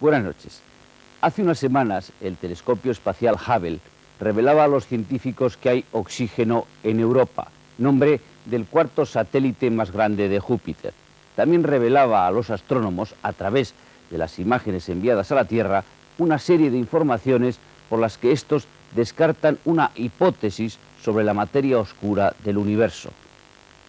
Buenas noches. Hace unas semanas el telescopio espacial Hubble revelaba a los científicos que hay oxígeno en Europa, nombre del cuarto satélite más grande de Júpiter. También revelaba a los astrónomos, a través de las imágenes enviadas a la Tierra, una serie de informaciones por las que estos descartan una hipótesis sobre la materia oscura del universo.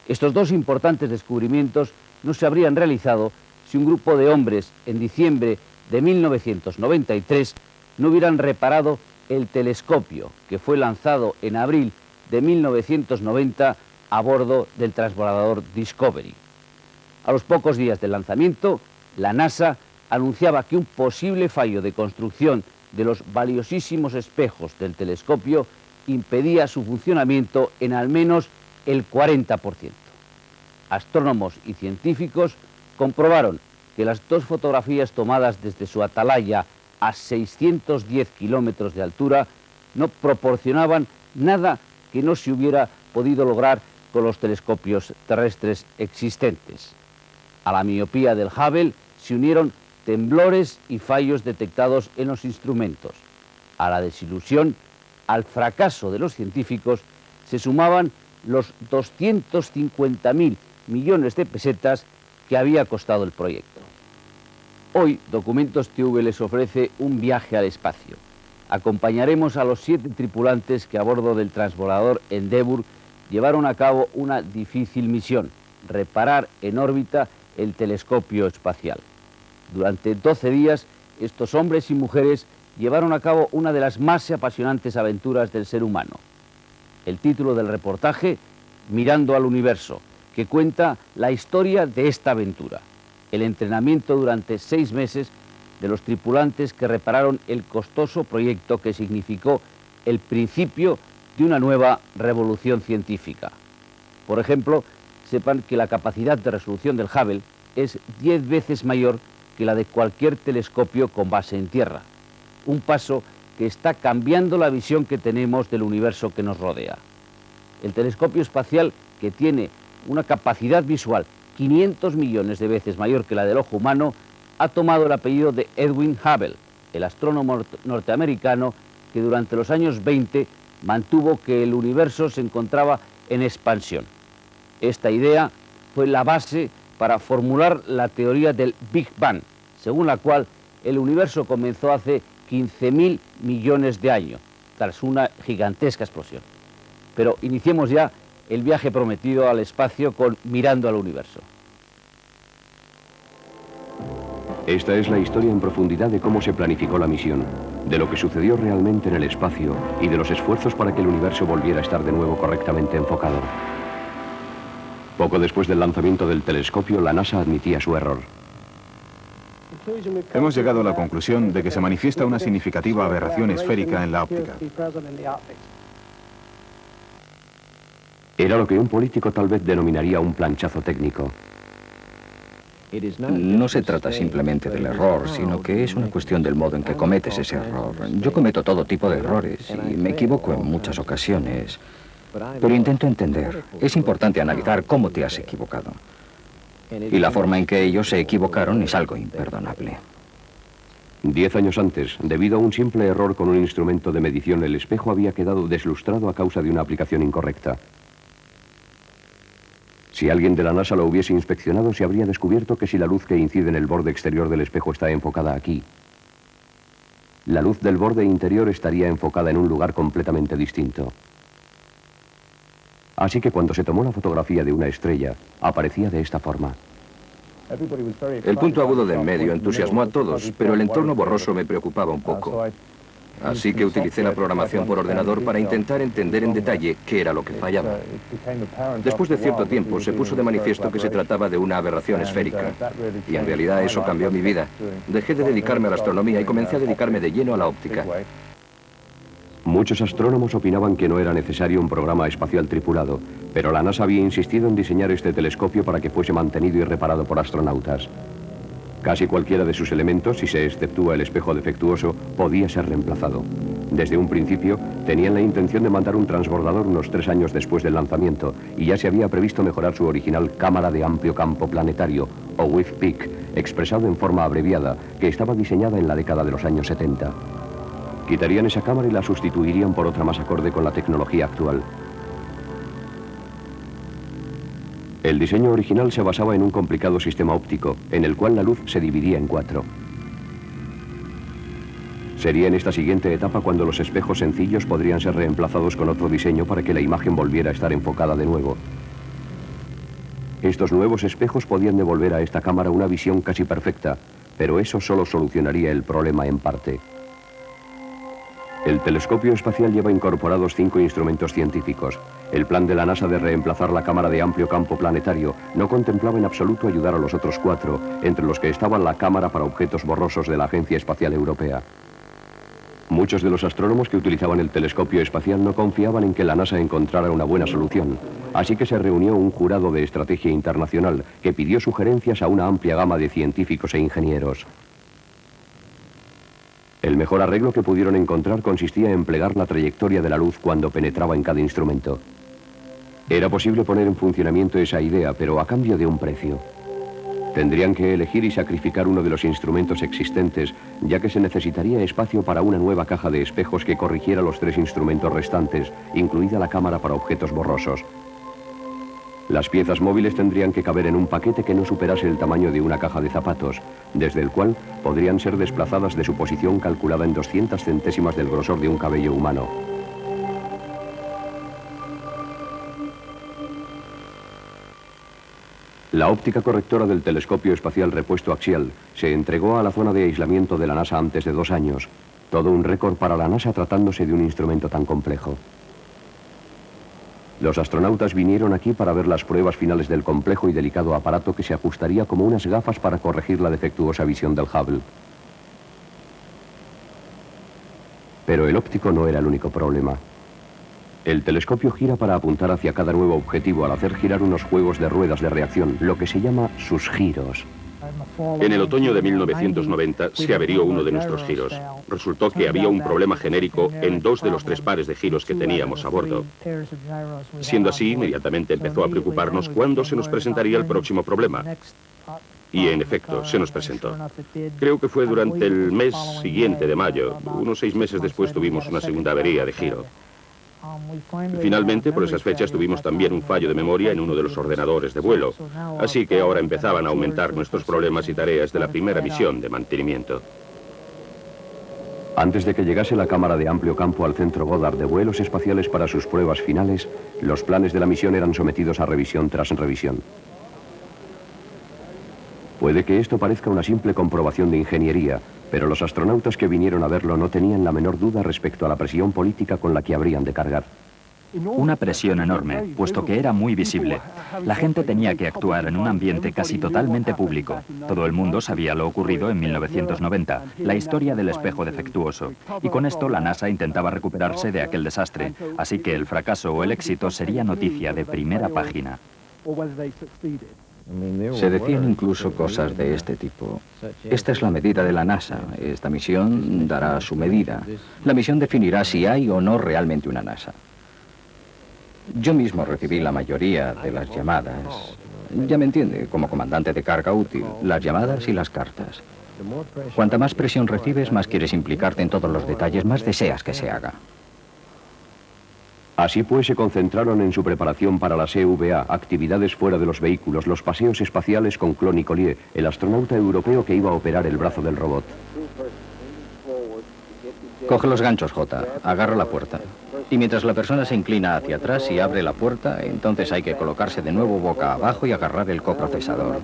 Estos dos importantes descubrimientos no se habrían realizado si un grupo de hombres en diciembre de 1993 no hubieran reparado el telescopio que fue lanzado en abril de 1990 a bordo del transbordador Discovery. A los pocos días del lanzamiento, la NASA anunciaba que un posible fallo de construcción de los valiosísimos espejos del telescopio impedía su funcionamiento en al menos el 40%. Astrónomos y científicos comprobaron que las dos fotografías tomadas desde su atalaya a 610 kilómetros de altura no proporcionaban nada que no se hubiera podido lograr con los telescopios terrestres existentes. A la miopía del Hubble se unieron temblores y fallos detectados en los instrumentos. A la desilusión, al fracaso de los científicos, se sumaban los 250.000 millones de pesetas que había costado el proyecto. Hoy, Documentos TV les ofrece un viaje al espacio. Acompañaremos a los 7 tripulantes que a bordo del transbordador Endeavour llevaron a cabo una difícil misión: reparar en órbita el telescopio espacial. Durante 12 días, estos hombres y mujeres llevaron a cabo una de las más apasionantes aventuras del ser humano. El título del reportaje: Mirando al universo, que cuenta la historia de esta aventura. El entrenamiento durante 6 meses de los tripulantes que repararon el costoso proyecto que significó el principio de una nueva revolución científica. Por ejemplo, sepan que la capacidad de resolución del Hubble es 10 veces mayor que la de cualquier telescopio con base en Tierra. Un paso que está cambiando la visión que tenemos del universo que nos rodea. El telescopio espacial, que tiene una capacidad visual 500 millones de veces mayor que la del ojo humano, ha tomado el apellido de Edwin Hubble, el astrónomo norteamericano que durante los años 20 mantuvo que el universo se encontraba en expansión. Esta idea fue la base para formular la teoría del Big Bang, según la cual el universo comenzó hace 15.000 millones de años, tras una gigantesca explosión. Pero iniciemos ya el viaje prometido al espacio con Mirando al universo. Esta es la historia en profundidad de cómo se planificó la misión, de lo que sucedió realmente en el espacio y de los esfuerzos para que el universo volviera a estar de nuevo correctamente enfocado. Poco después del lanzamiento del telescopio, la NASA admitía su error. Hemos llegado a la conclusión de que se manifiesta una significativa aberración esférica en la óptica. Era lo que un político tal vez denominaría un planchazo técnico. No se trata simplemente del error, sino que es una cuestión del modo en que cometes ese error. Yo cometo todo tipo de errores y me equivoco en muchas ocasiones, pero intento entender. Es importante analizar cómo te has equivocado. Y la forma en que ellos se equivocaron es algo imperdonable. 10 años antes, debido a un simple error con un instrumento de medición, el espejo había quedado deslustrado a causa de una aplicación incorrecta. Si alguien de la NASA lo hubiese inspeccionado, se habría descubierto que si la luz que incide en el borde exterior del espejo está enfocada aquí, la luz del borde interior estaría enfocada en un lugar completamente distinto. Así que cuando se tomó la fotografía de una estrella, aparecía de esta forma. El punto agudo del medio entusiasmó a todos, pero el entorno borroso me preocupaba un poco. Así que utilicé la programación por ordenador para intentar entender en detalle qué era lo que fallaba. Después de cierto tiempo se puso de manifiesto que se trataba de una aberración esférica. Y en realidad eso cambió mi vida. Dejé de dedicarme a la astronomía y comencé a dedicarme de lleno a la óptica. Muchos astrónomos opinaban que no era necesario un programa espacial tripulado, pero la NASA había insistido en diseñar este telescopio para que fuese mantenido y reparado por astronautas. Casi cualquiera de sus elementos, si se exceptúa el espejo defectuoso, podía ser reemplazado. Desde un principio, tenían la intención de mandar un transbordador unos 3 años después del lanzamiento, y ya se había previsto mejorar su original cámara de amplio campo planetario, o WIFP-Peak, expresado en forma abreviada, que estaba diseñada en la década de los años 70. Quitarían esa cámara y la sustituirían por otra más acorde con la tecnología actual. El diseño original se basaba en un complicado sistema óptico, en el cual la luz se dividía en 4. Sería en esta siguiente etapa cuando los espejos sencillos podrían ser reemplazados con otro diseño para que la imagen volviera a estar enfocada de nuevo. Estos nuevos espejos podían devolver a esta cámara una visión casi perfecta, pero eso solo solucionaría el problema en parte. El telescopio espacial lleva incorporados 5 instrumentos científicos. El plan de la NASA de reemplazar la cámara de amplio campo planetario no contemplaba en absoluto ayudar a los otros 4, entre los que estaba la cámara para objetos borrosos de la Agencia Espacial Europea. Muchos de los astrónomos que utilizaban el telescopio espacial no confiaban en que la NASA encontrara una buena solución, así que se reunió un jurado de estrategia internacional que pidió sugerencias a una amplia gama de científicos e ingenieros. El mejor arreglo que pudieron encontrar consistía en plegar la trayectoria de la luz cuando penetraba en cada instrumento. Era posible poner en funcionamiento esa idea, pero a cambio de un precio. Tendrían que elegir y sacrificar uno de los instrumentos existentes, ya que se necesitaría espacio para una nueva caja de espejos que corrigiera los 3 instrumentos restantes, incluida la cámara para objetos borrosos. Las piezas móviles tendrían que caber en un paquete que no superase el tamaño de una caja de zapatos, desde el cual podrían ser desplazadas de su posición calculada en 200 centésimas del grosor de un cabello humano. La óptica correctora del telescopio espacial repuesto axial se entregó a la zona de aislamiento de la NASA antes de 2 años. Todo un récord para la NASA tratándose de un instrumento tan complejo. Los astronautas vinieron aquí para ver las pruebas finales del complejo y delicado aparato que se ajustaría como unas gafas para corregir la defectuosa visión del Hubble. Pero el óptico no era el único problema. El telescopio gira para apuntar hacia cada nuevo objetivo al hacer girar unos juegos de ruedas de reacción, lo que se llama sus giros. En el otoño de 1990 se averió uno de nuestros giros. Resultó que había un problema genérico en 2 de los 3 pares de giros que teníamos a bordo. Siendo así, inmediatamente empezó a preocuparnos cuándo se nos presentaría el próximo problema. Y en efecto, se nos presentó. Creo que fue durante el mes siguiente de mayo. Unos 6 meses después tuvimos una segunda avería de giro. Finalmente, por esas fechas tuvimos también un fallo de memoria en uno de los ordenadores de vuelo. Así que ahora empezaban a aumentar nuestros problemas y tareas de la primera misión de mantenimiento. Antes de que llegase la cámara de amplio campo al centro Goddard de vuelos espaciales para sus pruebas finales, los planes de la misión eran sometidos a revisión tras revisión. Puede que esto parezca una simple comprobación de ingeniería, pero los astronautas que vinieron a verlo no tenían la menor duda respecto a la presión política con la que habrían de cargar. Una presión enorme, puesto que era muy visible. La gente tenía que actuar en un ambiente casi totalmente público. Todo el mundo sabía lo ocurrido en 1990, la historia del espejo defectuoso. Y con esto la NASA intentaba recuperarse de aquel desastre, así que el fracaso o el éxito sería noticia de primera página. Se decían incluso cosas de este tipo. Esta es la medida de la NASA. Esta misión dará su medida. La misión definirá si hay o no realmente una NASA. Yo mismo recibí la mayoría de las llamadas. Ya me entiende, como comandante de carga útil, las llamadas y las cartas. Cuanta más presión recibes, más quieres implicarte en todos los detalles, más deseas que se haga. Así pues, se concentraron en su preparación para las EVA, actividades fuera de los vehículos, los paseos espaciales con Claude Nicollier, el astronauta europeo que iba a operar el brazo del robot. Coge los ganchos, J. Agarra la puerta. Y mientras la persona se inclina hacia atrás y abre la puerta, entonces hay que colocarse de nuevo boca abajo y agarrar el coprocesador.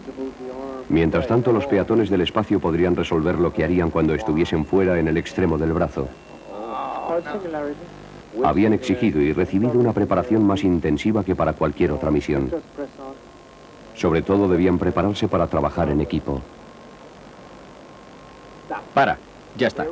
Mientras tanto, los peatones del espacio podrían resolver lo que harían cuando estuviesen fuera en el extremo del brazo. Habían exigido y recibido una preparación más intensiva que para cualquier otra misión. Sobre todo debían prepararse para trabajar en equipo. Para, ya está.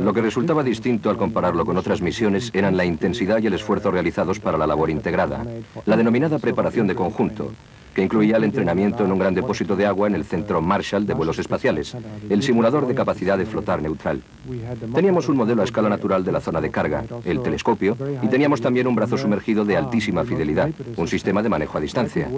Lo que resultaba distinto al compararlo con otras misiones eran la intensidad y el esfuerzo realizados para la labor integrada, la denominada preparación de conjunto, que incluía el entrenamiento en un gran depósito de agua en el Centro Marshall de Vuelos Espaciales, el simulador de capacidad de flotar neutral. Teníamos un modelo a escala natural de la zona de carga, el telescopio, y teníamos también un brazo sumergido de altísima fidelidad, un sistema de manejo a distancia.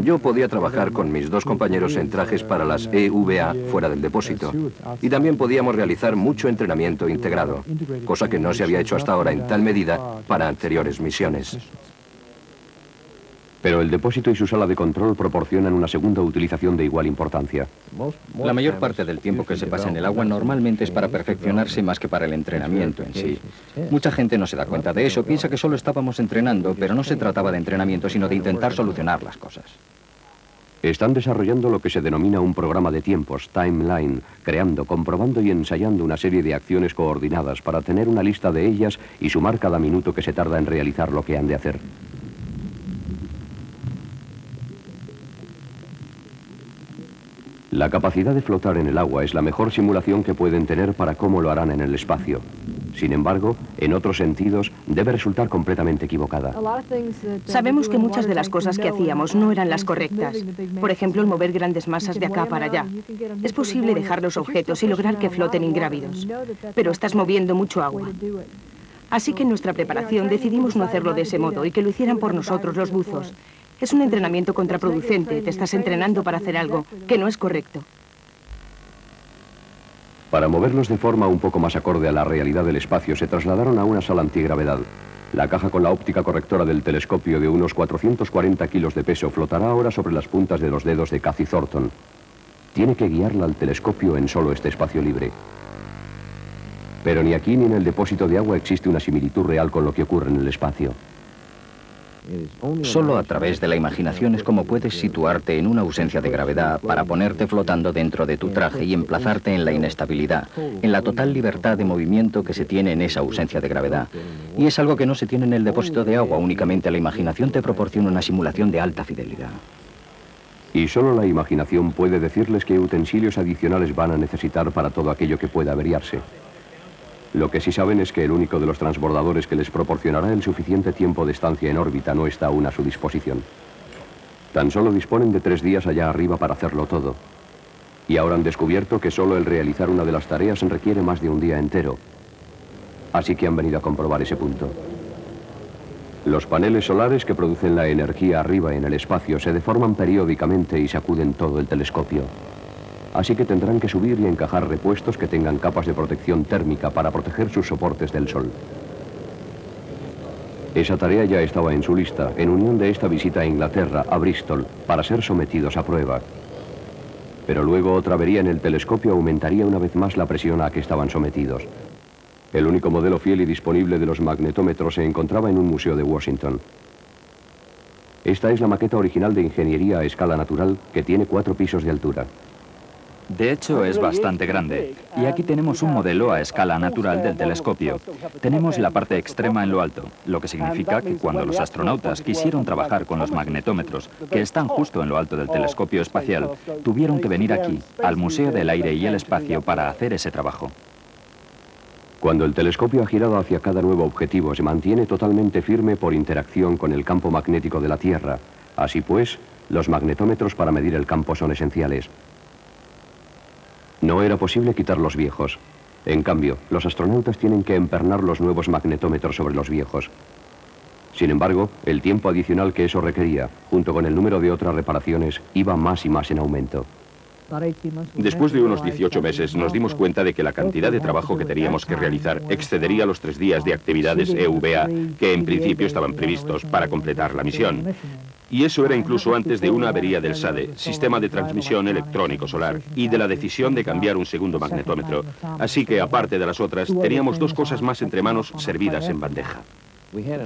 Yo podía trabajar con mis dos compañeros en trajes para las EVA fuera del depósito, y también podíamos realizar mucho entrenamiento integrado, cosa que no se había hecho hasta ahora en tal medida para anteriores misiones. Pero el depósito y su sala de control proporcionan una segunda utilización de igual importancia. La mayor parte del tiempo que se pasa en el agua normalmente es para perfeccionarse más que para el entrenamiento en sí. Mucha gente no se da cuenta de eso, piensa que solo estábamos entrenando, pero no se trataba de entrenamiento, sino de intentar solucionar las cosas. Están desarrollando lo que se denomina un programa de tiempos, timeline, creando, comprobando y ensayando una serie de acciones coordinadas para tener una lista de ellas y sumar cada minuto que se tarda en realizar lo que han de hacer. La capacidad de flotar en el agua es la mejor simulación que pueden tener para cómo lo harán en el espacio. Sin embargo, en otros sentidos, debe resultar completamente equivocada. Sabemos que muchas de las cosas que hacíamos no eran las correctas. Por ejemplo, el mover grandes masas de acá para allá. Es posible dejar los objetos y lograr que floten ingrávidos, pero estás moviendo mucho agua. Así que en nuestra preparación decidimos no hacerlo de ese modo y que lo hicieran por nosotros los buzos. Es un entrenamiento contraproducente, te estás entrenando para hacer algo que no es correcto. Para moverlos de forma un poco más acorde a la realidad del espacio, se trasladaron a una sala antigravedad. La caja con la óptica correctora del telescopio de unos 440 kilos de peso flotará ahora sobre las puntas de los dedos de Cathy Thornton. Tiene que guiarla al telescopio en solo este espacio libre. Pero ni aquí ni en el depósito de agua existe una similitud real con lo que ocurre en el espacio. Solo a través de la imaginación es como puedes situarte en una ausencia de gravedad para ponerte flotando dentro de tu traje y emplazarte en la inestabilidad, en la total libertad de movimiento que se tiene en esa ausencia de gravedad. Y es algo que no se tiene en el depósito de agua, únicamente la imaginación te proporciona una simulación de alta fidelidad. Y solo la imaginación puede decirles qué utensilios adicionales van a necesitar para todo aquello que pueda averiarse. Lo que sí saben es que el único de los transbordadores que les proporcionará el suficiente tiempo de estancia en órbita no está aún a su disposición. Tan solo disponen de 3 días allá arriba para hacerlo todo. Y ahora han descubierto que solo el realizar una de las tareas requiere más de un día entero. Así que han venido a comprobar ese punto. Los paneles solares que producen la energía arriba en el espacio se deforman periódicamente y sacuden todo el telescopio. Así que tendrán que subir y encajar repuestos que tengan capas de protección térmica para proteger sus soportes del sol. Esa tarea ya estaba en su lista, en unión de esta visita a Inglaterra, a Bristol, para ser sometidos a prueba. Pero luego otra avería en el telescopio aumentaría una vez más la presión a que estaban sometidos. El único modelo fiel y disponible de los magnetómetros se encontraba en un museo de Washington. Esta es la maqueta original de ingeniería a escala natural que tiene 4 pisos de altura. De hecho, es bastante grande. Y aquí tenemos un modelo a escala natural del telescopio. Tenemos la parte extrema en lo alto, lo que significa que cuando los astronautas quisieron trabajar con los magnetómetros, que están justo en lo alto del telescopio espacial, tuvieron que venir aquí, al Museo del Aire y el Espacio, para hacer ese trabajo. Cuando el telescopio ha girado hacia cada nuevo objetivo, se mantiene totalmente firme por interacción con el campo magnético de la Tierra. Así pues, los magnetómetros para medir el campo son esenciales. No era posible quitar los viejos. En cambio, los astronautas tienen que empernar los nuevos magnetómetros sobre los viejos. Sin embargo, el tiempo adicional que eso requería, junto con el número de otras reparaciones, iba más y más en aumento. Después de unos 18 meses nos dimos cuenta de que la cantidad de trabajo que teníamos que realizar excedería los 3 días de actividades EVA que en principio estaban previstos para completar la misión. Y eso era incluso antes de una avería del SADE, Sistema de Transmisión Electrónico Solar, y de la decisión de cambiar un segundo magnetómetro. Así que, aparte de las otras, teníamos 2 cosas más entre manos servidas en bandeja.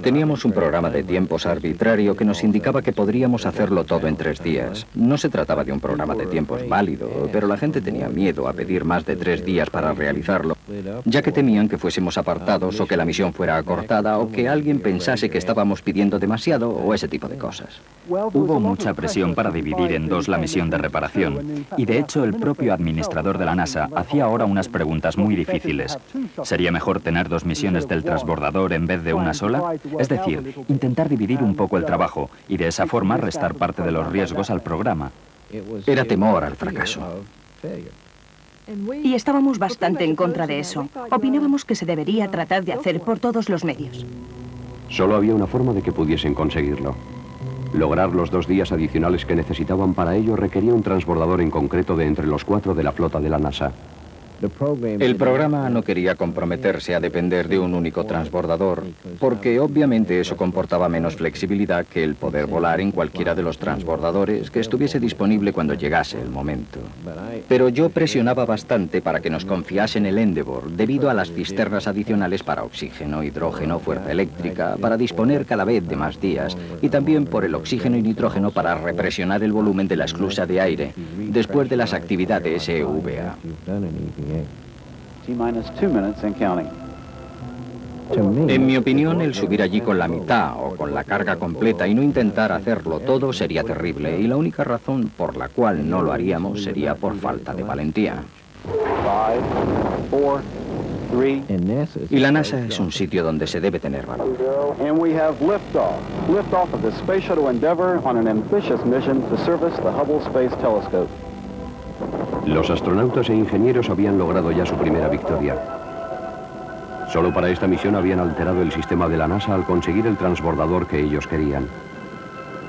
Teníamos un programa de tiempos arbitrario que nos indicaba que podríamos hacerlo todo en 3 días. No se trataba de un programa de tiempos válido, pero la gente tenía miedo a pedir más de 3 días para realizarlo, ya que temían que fuésemos apartados o que la misión fuera acortada o que alguien pensase que estábamos pidiendo demasiado o ese tipo de cosas. Hubo mucha presión para dividir en 2 la misión de reparación, y de hecho el propio administrador de la NASA hacía ahora unas preguntas muy difíciles. ¿Sería mejor tener 2 misiones del transbordador en vez de una sola? Es decir, intentar dividir un poco el trabajo y de esa forma restar parte de los riesgos al programa. Era temor al fracaso. Y estábamos bastante en contra de eso. Opinábamos que se debería tratar de hacer por todos los medios. Solo había una forma de que pudiesen conseguirlo. Lograr los 2 días adicionales que necesitaban para ello requería un transbordador en concreto de entre los 4 de la flota de la NASA. El programa no quería comprometerse a depender de un único transbordador, porque obviamente eso comportaba menos flexibilidad que el poder volar en cualquiera de los transbordadores que estuviese disponible cuando llegase el momento. Pero yo presionaba bastante para que nos confiasen el Endeavour, debido a las cisternas adicionales para oxígeno, hidrógeno, fuerza eléctrica, para disponer cada vez de más días, y también por el oxígeno y nitrógeno para represionar el volumen de la esclusa de aire, después de las actividades EVA. En mi opinión, el subir allí con la mitad o con la carga completa y no intentar hacerlo todo sería terrible, y la única razón por la cual no lo haríamos sería por falta de valentía. Y la NASA es un sitio donde se debe tener valor. Los astronautas e ingenieros habían logrado ya su primera victoria. Solo para esta misión habían alterado el sistema de la NASA al conseguir el transbordador que ellos querían.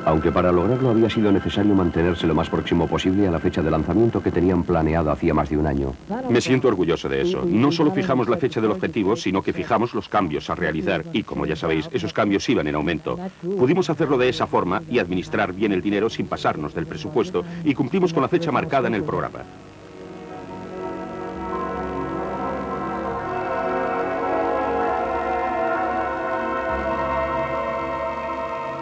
Aunque para lograrlo había sido necesario mantenerse lo más próximo posible a la fecha de lanzamiento que tenían planeado hacía más de un año. Me siento orgulloso de eso. No solo fijamos la fecha del objetivo, sino que fijamos los cambios a realizar. Y como ya sabéis, esos cambios iban en aumento. Pudimos hacerlo de esa forma y administrar bien el dinero sin pasarnos del presupuesto, y cumplimos con la fecha marcada en el programa.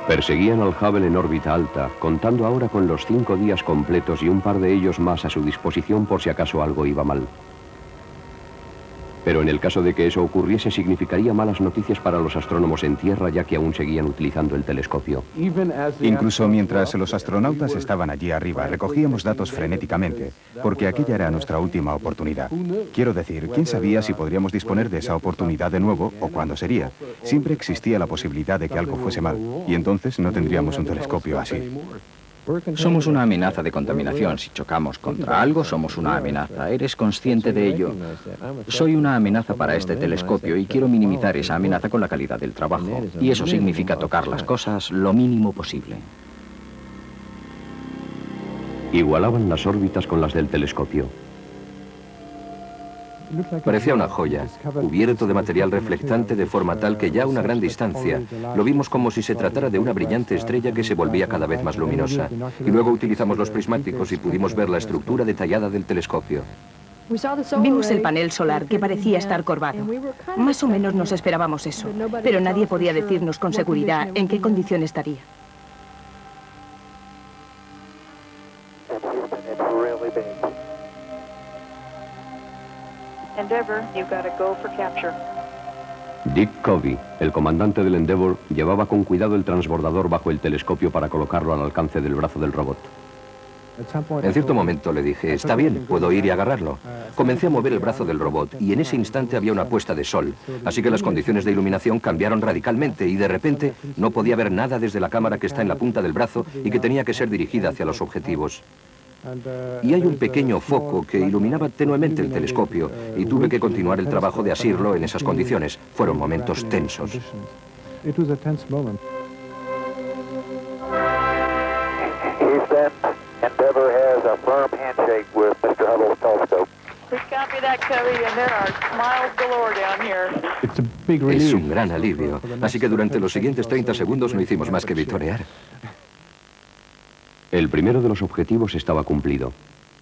Perseguían al Hubble en órbita alta, contando ahora con los 5 días completos y un par de ellos más a su disposición por si acaso algo iba mal. Pero en el caso de que eso ocurriese, significaría malas noticias para los astrónomos en tierra, ya que aún seguían utilizando el telescopio. Incluso mientras los astronautas estaban allí arriba, recogíamos datos frenéticamente, porque aquella era nuestra última oportunidad. Quiero decir, ¿quién sabía si podríamos disponer de esa oportunidad de nuevo o cuándo sería? Siempre existía la posibilidad de que algo fuese mal, y entonces no tendríamos un telescopio así. Somos una amenaza de contaminación. Si chocamos contra algo, somos una amenaza. ¿Eres consciente de ello? Soy una amenaza para este telescopio y quiero minimizar esa amenaza con la calidad del trabajo. Y eso significa tocar las cosas lo mínimo posible. Igualaban las órbitas con las del telescopio. Parecía una joya, cubierto de material reflectante de forma tal que ya a una gran distancia lo vimos como si se tratara de una brillante estrella que se volvía cada vez más luminosa. Y luego utilizamos los prismáticos y pudimos ver la estructura detallada del telescopio. Vimos el panel solar que parecía estar corvado. Más o menos nos esperábamos eso, pero nadie podía decirnos con seguridad en qué condición estaría. Endeavour, you've got to go for capture. Dick Covey, el comandante del Endeavour, llevaba con cuidado el transbordador bajo el telescopio para colocarlo al alcance del brazo del robot. En cierto momento le dije, está bien, puedo ir y agarrarlo. Comencé a mover el brazo del robot y en ese instante había una puesta de sol. Así que las condiciones de iluminación cambiaron radicalmente y de repente no podía ver nada desde la cámara que está en la punta del brazo y que tenía que ser dirigida hacia los objetivos. Y hay un pequeño foco que iluminaba tenuemente el telescopio y tuve que continuar el trabajo de asirlo en esas condiciones. Fueron momentos tensos. Endeavour has a firm handshake with Mr. Hubble's telescope. Please copy that, Covey, and there are smiles galore down here. Es un gran alivio. Así que durante los siguientes 30 segundos no hicimos más que vitorear. El primero de los objetivos estaba cumplido.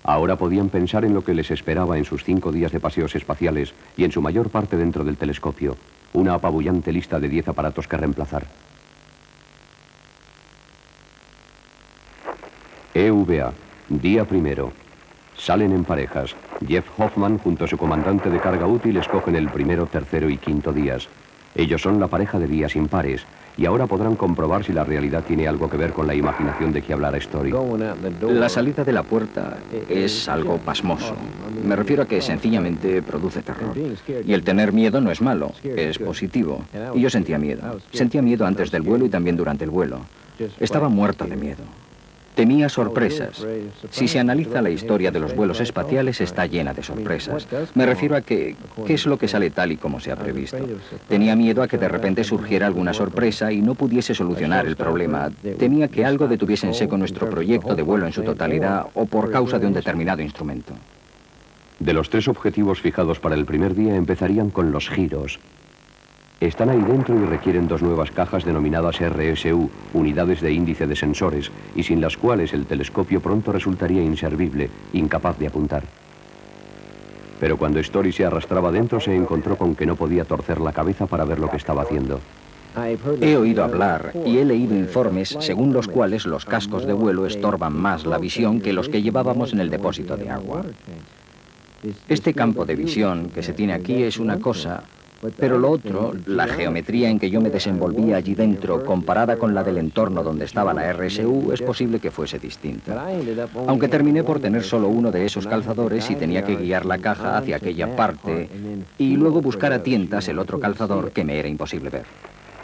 Ahora podían pensar en lo que les esperaba en sus 5 días de paseos espaciales y en su mayor parte dentro del telescopio, una apabullante lista de 10 aparatos que reemplazar. EVA, día primero. Salen en parejas. Jeff Hoffman junto a su comandante de carga útil escogen el primero, tercero y quinto días. Ellos son la pareja de días impares, y ahora podrán comprobar si la realidad tiene algo que ver con la imaginación de que hablara Story. La salida de la puerta es algo pasmoso. Me refiero a que sencillamente produce terror. Y el tener miedo no es malo, es positivo. Y yo sentía miedo. Sentía miedo antes del vuelo y también durante el vuelo. Estaba muerto de miedo. Temía sorpresas. Si se analiza la historia de los vuelos espaciales, está llena de sorpresas. Me refiero a que, ¿qué es lo que sale tal y como se ha previsto? Tenía miedo a que de repente surgiera alguna sorpresa y no pudiese solucionar el problema. Temía que algo detuviese en seco nuestro proyecto de vuelo en su totalidad o por causa de un determinado instrumento. De los 3 objetivos fijados para el primer día empezarían con los giros. Están ahí dentro y requieren 2 nuevas cajas denominadas RSU, unidades de índice de sensores, y sin las cuales el telescopio pronto resultaría inservible, incapaz de apuntar. Pero cuando Story se arrastraba dentro se encontró con que no podía torcer la cabeza para ver lo que estaba haciendo. He oído hablar y he leído informes según los cuales los cascos de vuelo estorban más la visión que los que llevábamos en el depósito de agua. Este campo de visión que se tiene aquí es una cosa, pero lo otro, la geometría en que yo me desenvolvía allí dentro, comparada con la del entorno donde estaba la RSU, es posible que fuese distinta. Aunque terminé por tener solo uno de esos calzadores y tenía que guiar la caja hacia aquella parte y luego buscar a tientas el otro calzador que me era imposible ver.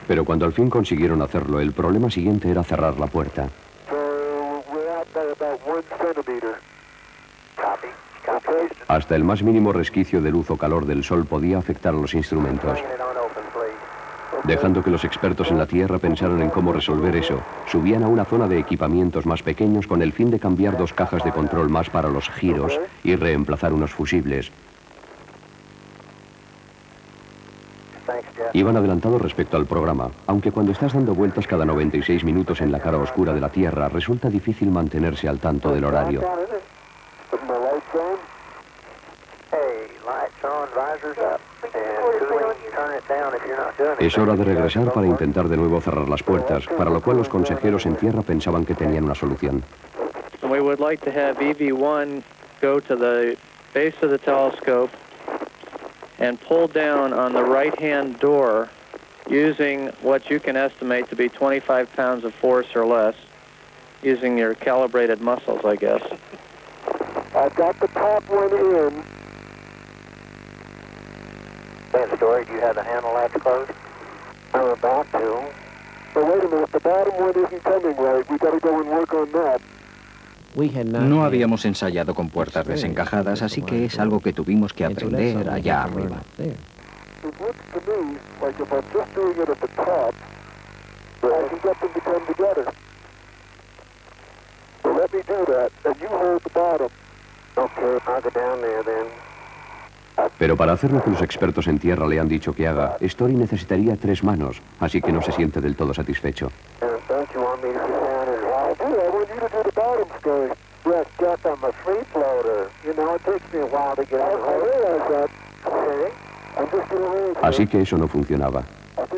Pero cuando al fin consiguieron hacerlo, el problema siguiente era cerrar la puerta. Hasta el más mínimo resquicio de luz o calor del sol podía afectar a los instrumentos. Dejando que los expertos en la Tierra pensaran en cómo resolver eso, subían a una zona de equipamientos más pequeños con el fin de cambiar 2 cajas de control más para los giros y reemplazar unos fusibles. Iban adelantados respecto al programa, aunque cuando estás dando vueltas cada 96 minutos en la cara oscura de la Tierra, resulta difícil mantenerse al tanto del horario. Es hora de regresar para intentar de nuevo cerrar las puertas, para lo cual los consejeros en tierra pensaban que tenían una solución. We would like to have EV1 go to the base of the telescope and pull down on the right-hand door using what you can estimate to be 25 pounds of force or less, using your calibrated muscles, I guess. I've got the top one in. Story, do you have the handle latch closed? I'm about to. But wait a minute, the bottom one isn't coming right. We got to go and work on that. No habíamos ensayado con puertas desencajadas, así que es algo que tuvimos que aprender allá arriba. It looks to me like if I'm just doing it at the top, I can get them to come together. So let me do that, and you hold the bottom. Okay, I'll go down there then. Pero para hacer lo que los expertos en tierra le han dicho que haga, Story necesitaría 3 manos, así que no se siente del todo satisfecho. Así que eso no funcionaba.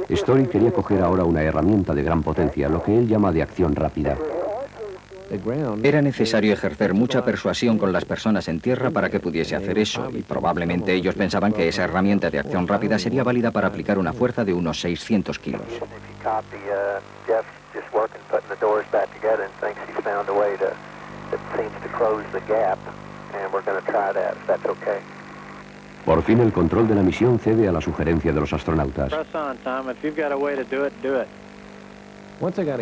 Story quería coger ahora una herramienta de gran potencia, lo que él llama de acción rápida. Era necesario ejercer mucha persuasión con las personas en tierra para que pudiese hacer eso, y probablemente ellos pensaban que esa herramienta de acción rápida sería válida para aplicar una fuerza de unos 600 kilos. Por fin el control de la misión cede a la sugerencia de los astronautas.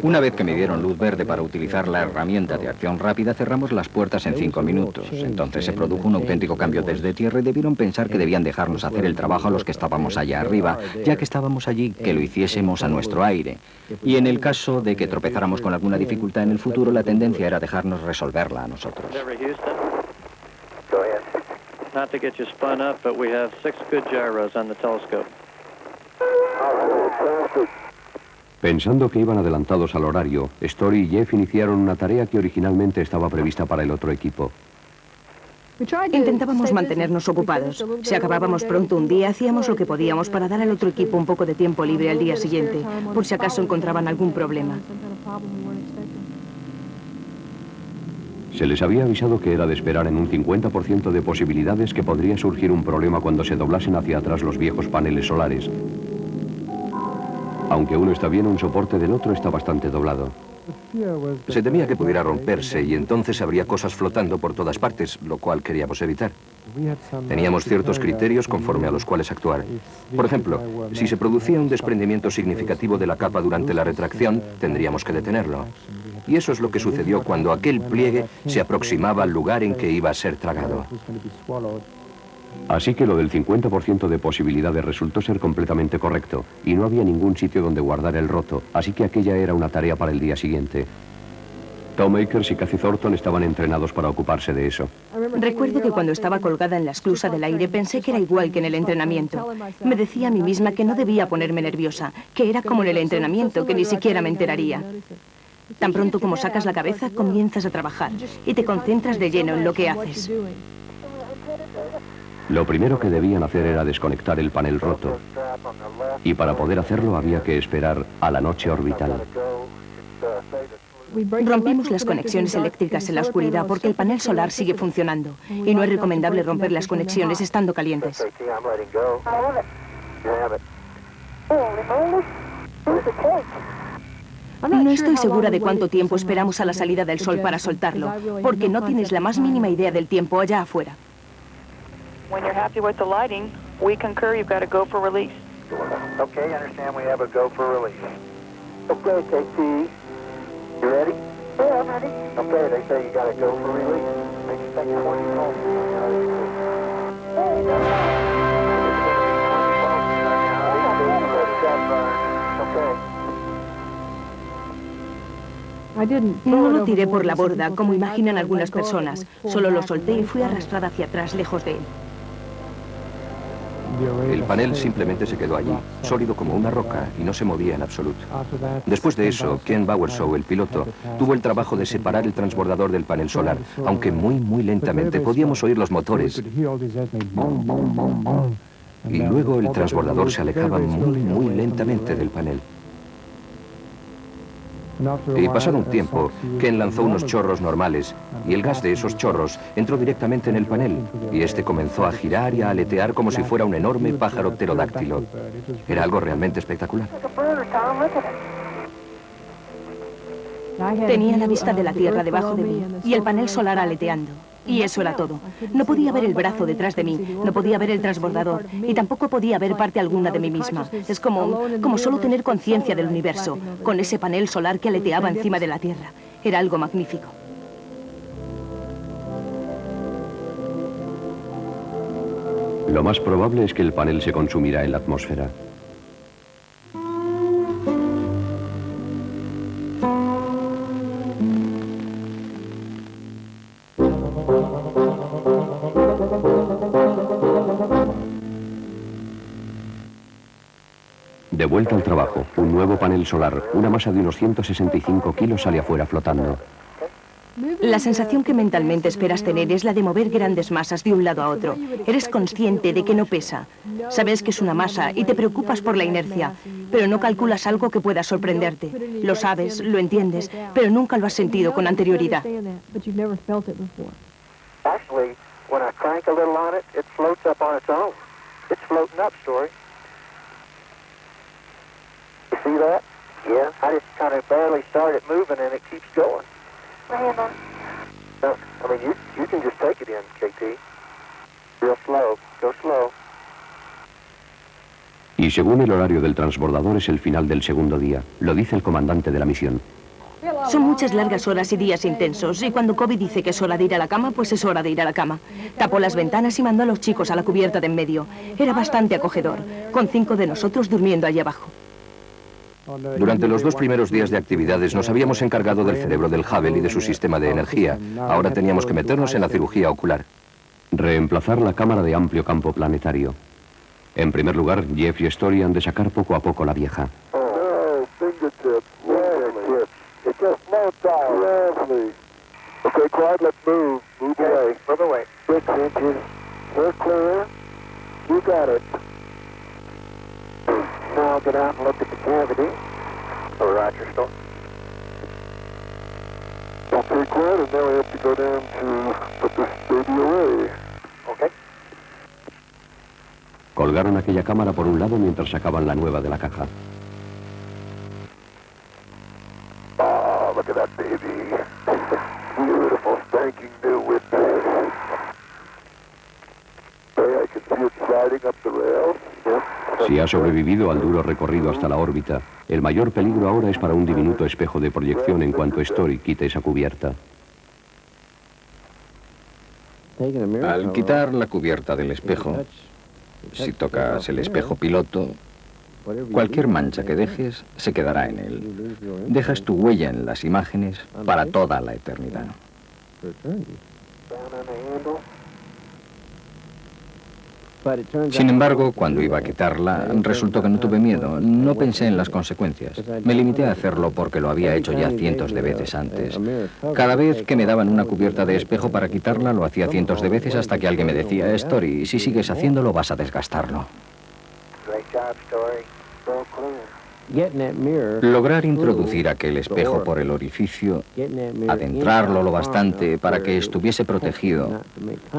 Una vez que me dieron luz verde para utilizar la herramienta de acción rápida, cerramos las puertas en 5 minutos. Entonces se produjo un auténtico cambio desde tierra y debieron pensar que debían dejarnos hacer el trabajo a los que estábamos allá arriba, ya que estábamos allí, que lo hiciésemos a nuestro aire. Y en el caso de que tropezáramos con alguna dificultad en el futuro, la tendencia era dejarnos resolverla a nosotros. Not to get you spun up, but we have 6 good gyros on the telescope. Pensando que iban adelantados al horario, Story y Jeff iniciaron una tarea que originalmente estaba prevista para el otro equipo. Intentábamos mantenernos ocupados. Si acabábamos pronto un día, hacíamos lo que podíamos para dar al otro equipo un poco de tiempo libre al día siguiente, por si acaso encontraban algún problema. Se les había avisado que era de esperar en un 50% de posibilidades que podría surgir un problema cuando se doblasen hacia atrás los viejos paneles solares. Aunque uno está bien, un soporte del otro está bastante doblado. Se temía que pudiera romperse y entonces habría cosas flotando por todas partes, lo cual queríamos evitar. Teníamos ciertos criterios conforme a los cuales actuar. Por ejemplo, si se producía un desprendimiento significativo de la capa durante la retracción, tendríamos que detenerlo. Y eso es lo que sucedió cuando aquel pliegue se aproximaba al lugar en que iba a ser tragado. Así que lo del 50% de posibilidades resultó ser completamente correcto, y no había ningún sitio donde guardar el roto, así que aquella era una tarea para el día siguiente. Tom Akers y Cathy Thornton estaban entrenados para ocuparse de eso. Recuerdo que cuando estaba colgada en la esclusa del aire pensé que era igual que en el entrenamiento. Me decía a mí misma que no debía ponerme nerviosa, que era como en el entrenamiento, que ni siquiera me enteraría. Tan pronto como sacas la cabeza, comienzas a trabajar y te concentras de lleno en lo que haces. Lo primero que debían hacer era desconectar el panel roto. Y para poder hacerlo había que esperar a la noche orbital. Rompimos las conexiones eléctricas en la oscuridad porque el panel solar sigue funcionando y no es recomendable romper las conexiones estando calientes. No estoy segura de cuánto tiempo esperamos a la salida del sol para soltarlo, porque no tienes la más mínima idea del tiempo allá afuera. When you're happy with the lighting, we concur you've got to go for release. Okay, I understand we have a go for release. Okay, KT, you ready? Yeah, I'm ready. Okay, they say you got to go for release. Expect 20 volts. No lo tiré por la borda, como imaginan algunas personas. Solo lo solté y fui arrastrada hacia atrás, lejos de él. El panel simplemente se quedó allí, sólido como una roca, y no se movía en absoluto. Después de eso, Ken Bowersoe, el piloto, tuvo el trabajo de separar el transbordador del panel solar, aunque muy lentamente. Podíamos oír los motores. Y luego el transbordador se alejaba muy lentamente del panel. Y pasado un tiempo, Ken lanzó unos chorros normales y el gas de esos chorros entró directamente en el panel y este comenzó a girar y a aletear como si fuera un enorme pájaro pterodáctilo. Era algo realmente espectacular. Tenía la vista de la Tierra debajo de mí y el panel solar aleteando. Y eso era todo. No podía ver el brazo detrás de mí, no podía ver el transbordador y tampoco podía ver parte alguna de mí misma. Es como solo tener conciencia del universo, con ese panel solar que aleteaba encima de la Tierra. Era algo magnífico. Lo más probable es que el panel se consumirá en la atmósfera. De vuelta al trabajo, un nuevo panel solar, una masa de unos 165 kilos sale afuera flotando. La sensación que mentalmente esperas tener es la de mover grandes masas de un lado a otro. Eres consciente de que no pesa. Sabes que es una masa y te preocupas por la inercia, pero no calculas algo que pueda sorprenderte. Lo sabes, lo entiendes, pero nunca lo has sentido con anterioridad. Actually, when I crank a little on it, it floats up on its own. It's floating up, Story. You see that? Yeah. I just kind of barely start it moving and it keeps going. No, I mean, you can just take it in, KT. Real slow. Go slow. Y según el horario del transbordador es el final del segundo día. Lo dice el comandante de la misión. Son muchas largas horas y días intensos, y cuando Kobe dice que es hora de ir a la cama, pues es hora de ir a la cama. Tapó las ventanas y mandó a los chicos a la cubierta de en medio. Era bastante acogedor, con 5 de nosotros durmiendo allí abajo. Durante los 2 primeros días de actividades nos habíamos encargado del cerebro del Hubble y de su sistema de energía. Ahora teníamos que meternos en la cirugía ocular. Reemplazar la cámara de amplio campo planetario. En primer lugar, Jeff y Story han de sacar poco a poco la vieja. 6 inches. We're clear. You got it. Now get out and look at the cavity. Oh, Roger, Stone. Okay, quiet, and now we have to go down to put this baby away. Okay. Colgaron aquella cámara por un lado mientras sacaban la nueva de la caja. Oh, look at that baby. Beautiful, spanking new windows. Hey, I can see it sliding up the rails. Yeah. Si ha sobrevivido al duro recorrido hasta la órbita, el mayor peligro ahora es para un diminuto espejo de proyección en cuanto Story quite esa cubierta. Al quitar la cubierta del espejo, si tocas el espejo piloto, cualquier mancha que dejes se quedará en él. Dejas tu huella en las imágenes para toda la eternidad. Sin embargo, cuando iba a quitarla, resultó que no tuve miedo. No pensé en las consecuencias. Me limité a hacerlo porque lo había hecho ya cientos de veces antes. Cada vez que me daban una cubierta de espejo para quitarla, lo hacía cientos de veces hasta que alguien me decía, Story, si sigues haciéndolo vas a desgastarlo. Lograr introducir aquel espejo por el orificio, adentrarlo lo bastante para que estuviese protegido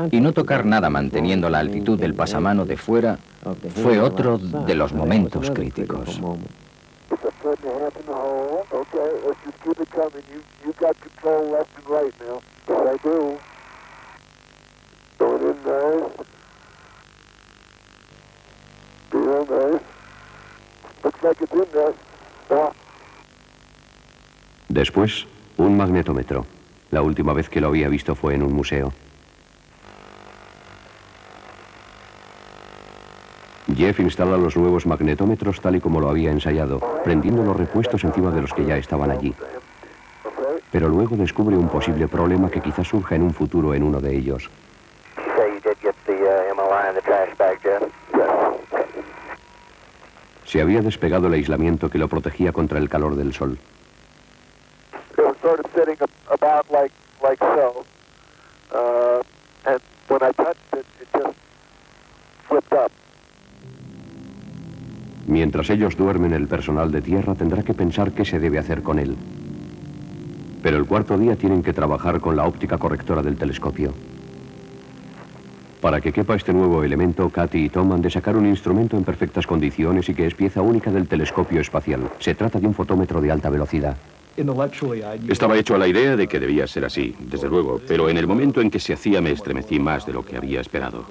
y no tocar nada manteniendo la altitud del pasamano de fuera, fue otro de los momentos críticos. Después, un magnetómetro. La última vez que lo había visto fue en un museo. Jeff instala los nuevos magnetómetros tal y como lo había ensayado, prendiendo los repuestos encima de los que ya estaban allí. Pero luego descubre un posible problema que quizás surja en un futuro en uno de ellos. Se había despegado el aislamiento que lo protegía contra el calor del sol. Mientras ellos duermen, el personal de tierra tendrá que pensar qué se debe hacer con él. Pero el cuarto día tienen que trabajar con la óptica correctora del telescopio. Para que quepa este nuevo elemento, Katy y Tom han de sacar un instrumento en perfectas condiciones y que es pieza única del telescopio espacial. Se trata de un fotómetro de alta velocidad. Estaba hecho a la idea de que debía ser así, desde luego, pero en el momento en que se hacía me estremecí más de lo que había esperado.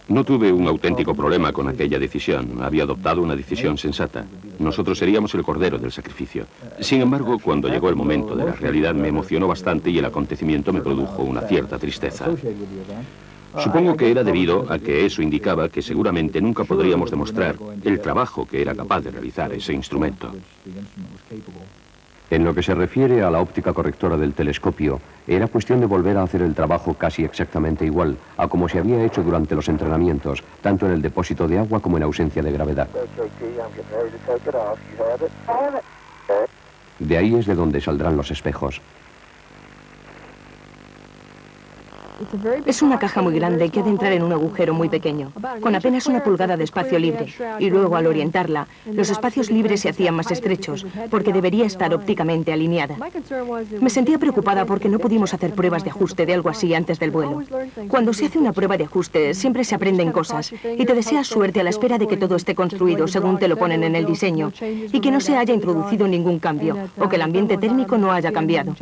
No tuve un auténtico problema con aquella decisión. Había adoptado una decisión sensata. Nosotros seríamos el cordero del sacrificio. Sin embargo, cuando llegó el momento de la realidad me emocionó bastante y el acontecimiento me produjo una cierta tristeza. Supongo que era debido a que eso indicaba que seguramente nunca podríamos demostrar el trabajo que era capaz de realizar ese instrumento. En lo que se refiere a la óptica correctora del telescopio, era cuestión de volver a hacer el trabajo casi exactamente igual a como se había hecho durante los entrenamientos, tanto en el depósito de agua como en ausencia de gravedad. De ahí es de donde saldrán los espejos. Es una caja muy grande que ha de entrar en un agujero muy pequeño, con apenas 1 pulgada de espacio libre, y luego al orientarla, los espacios libres se hacían más estrechos, porque debería estar ópticamente alineada. Me sentía preocupada porque no pudimos hacer pruebas de ajuste de algo así antes del vuelo. Cuando se hace una prueba de ajuste, siempre se aprenden cosas, y te deseas suerte a la espera de que todo esté construido según te lo ponen en el diseño, y que no se haya introducido ningún cambio, o que el ambiente térmico no haya cambiado.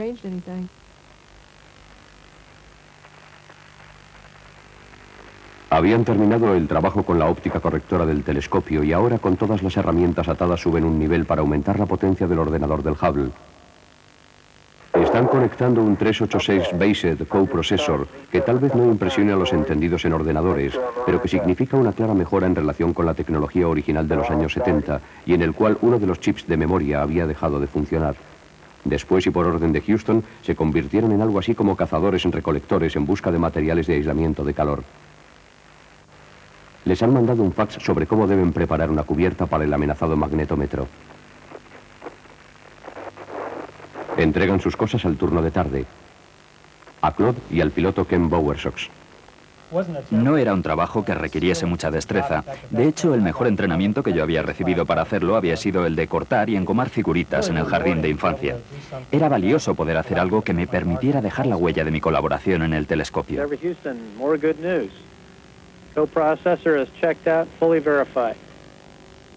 Habían terminado el trabajo con la óptica correctora del telescopio y ahora con todas las herramientas atadas suben un nivel para aumentar la potencia del ordenador del Hubble. Están conectando un 386 Based coprocessor que tal vez no impresione a los entendidos en ordenadores, pero que significa una clara mejora en relación con la tecnología original de los años 70 y en el cual uno de los chips de memoria había dejado de funcionar. Después y por orden de Houston, se convirtieron en algo así como cazadores en recolectores en busca de materiales de aislamiento de calor. Les han mandado un fax sobre cómo deben preparar una cubierta para el amenazado magnetómetro. Entregan sus cosas al turno de tarde. a Claude y al piloto Ken Bowersox. No era un trabajo que requiriese mucha destreza. De hecho, el mejor entrenamiento que yo había recibido para hacerlo había sido el de cortar y encomar figuritas en el jardín de infancia. Era valioso poder hacer algo que me permitiera dejar la huella de mi colaboración en el telescopio.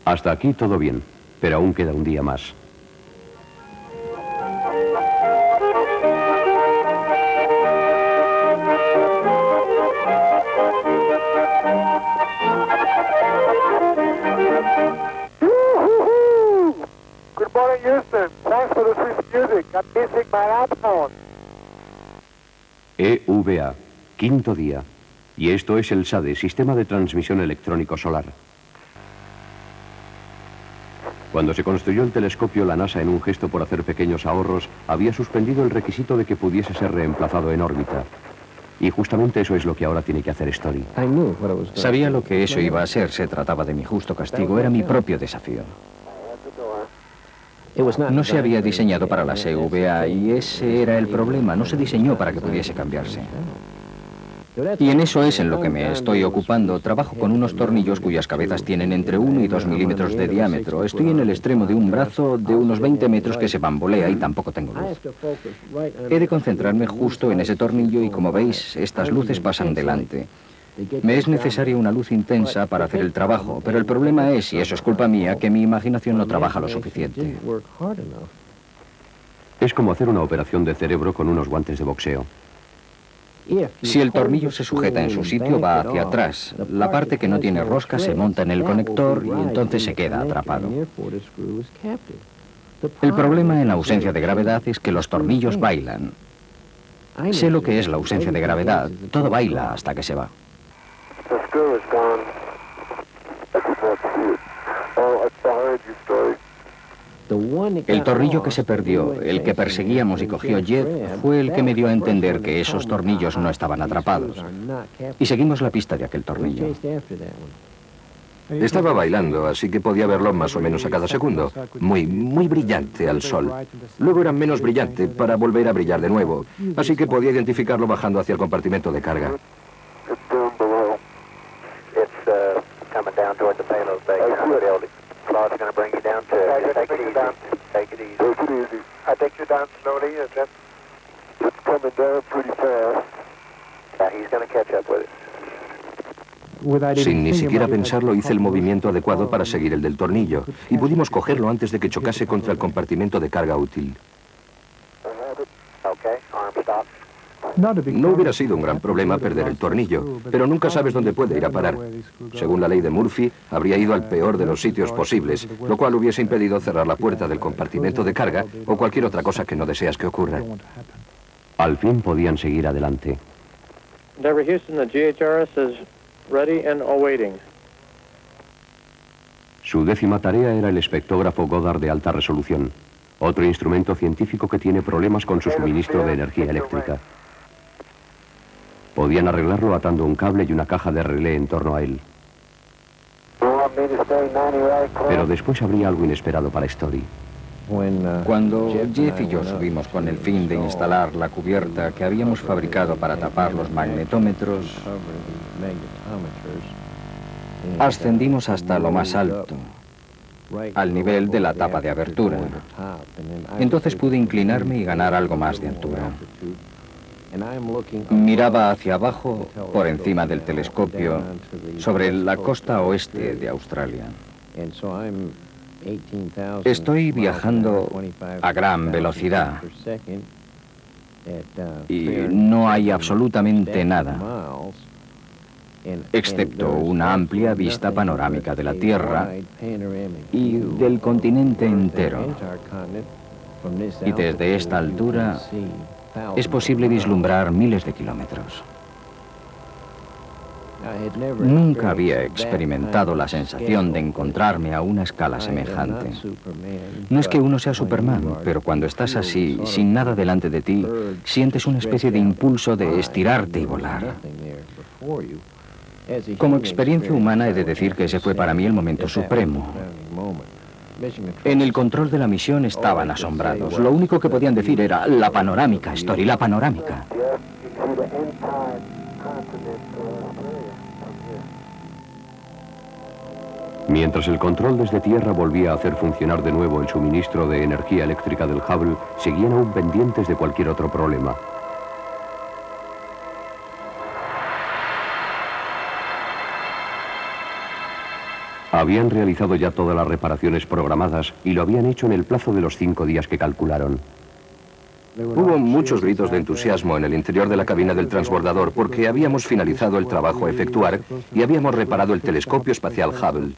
Hasta aquí todo bien, pero aún queda un día más. Good morning, Houston. Thanks for the sweet music. I'm missing my iPhone. EVA, quinto día. Y esto es el SADE, Sistema de Transmisión Electrónico Solar. Cuando se construyó el telescopio, la NASA, en un gesto por hacer pequeños ahorros, había suspendido el requisito de que pudiese ser reemplazado en órbita. Y justamente eso es lo que ahora tiene que hacer Story. Sabía lo que eso iba a ser. Se trataba de mi justo castigo. Era mi propio desafío. No se había diseñado para las EVA y ese era el problema. No se diseñó para que pudiese cambiarse. Y en eso es en lo que me estoy ocupando. Trabajo con unos tornillos cuyas cabezas tienen entre 1 y 2 milímetros de diámetro. Estoy en el extremo de un brazo de unos 20 metros que se bambolea y tampoco tengo luz. He de concentrarme justo en ese tornillo y, como veis, estas luces pasan delante. Me es necesaria una luz intensa para hacer el trabajo, pero el problema es, y eso es culpa mía, que mi imaginación no trabaja lo suficiente. Es como hacer una operación de cerebro con unos guantes de boxeo. Si el tornillo se sujeta en su sitio, va hacia atrás. La parte que no tiene rosca se monta en el conector y entonces se queda atrapado. El problema en la ausencia de gravedad es que los tornillos bailan. Sé lo que es la ausencia de gravedad. Todo baila hasta que se va. El tornillo que se perdió, el que perseguíamos y cogió Jeff, fue el que me dio a entender que esos tornillos no estaban atrapados. Y seguimos la pista de aquel tornillo. Estaba bailando, así que podía verlo más o menos a cada segundo. Muy brillante al sol. Luego era menos brillante para volver a brillar de nuevo. Así que podía identificarlo bajando hacia el compartimento de carga. Claude's going to bring you down to it. Take it easy. Take it easy. Take it easy. I take you down slowly, and then it's coming down pretty fast. Yeah, he's going to catch up with it. Sin ni siquiera pensarlo, hice el movimiento adecuado para seguir el del tornillo, y pudimos cogerlo antes de que chocase contra el compartimento de carga útil. Okay, arm stop. No hubiera sido un gran problema perder el tornillo, pero nunca sabes dónde puede ir a parar. Según la ley de Murphy, habría ido al peor de los sitios posibles, lo cual hubiese impedido cerrar la puerta del compartimento de carga o cualquier otra cosa que no deseas que ocurra. Al fin podían seguir adelante. Endeavour Houston, the GHRS is ready and awaiting. Su 10ª tarea era el espectrógrafo Goddard de alta resolución, otro instrumento científico que tiene problemas con su suministro de energía eléctrica. Podían arreglarlo atando un cable y una caja de relé en torno a él. Pero después habría algo inesperado para Story. Cuando Jeff y yo subimos con el fin de instalar la cubierta que habíamos fabricado para tapar los magnetómetros, ascendimos hasta lo más alto, al nivel de la tapa de abertura. Entonces pude inclinarme y ganar algo más de altura. Miraba hacia abajo, por encima del telescopio, sobre la costa oeste de Australia. Estoy viajando a gran velocidad y no hay absolutamente nada, excepto una amplia vista panorámica de la Tierra y del continente entero. Y desde esta altura es posible vislumbrar miles de kilómetros. Nunca había experimentado la sensación de encontrarme a una escala semejante. No es que uno sea Superman, pero cuando estás así, sin nada delante de ti, sientes una especie de impulso de estirarte y volar. Como experiencia humana he de decir que ese fue para mí el momento supremo. En el control de la misión estaban asombrados. Lo único que podían decir era la panorámica, Story, la panorámica. see the entire continent of Australia from here. Mientras el control desde tierra volvía a hacer funcionar de nuevo el suministro de energía eléctrica del Hubble, seguían aún pendientes de cualquier otro problema. Habían realizado ya todas las reparaciones programadas y lo habían hecho en el plazo de los 5 días que calcularon. Hubo muchos gritos de entusiasmo en el interior de la cabina del transbordador porque habíamos finalizado el trabajo a efectuar y habíamos reparado el telescopio espacial Hubble.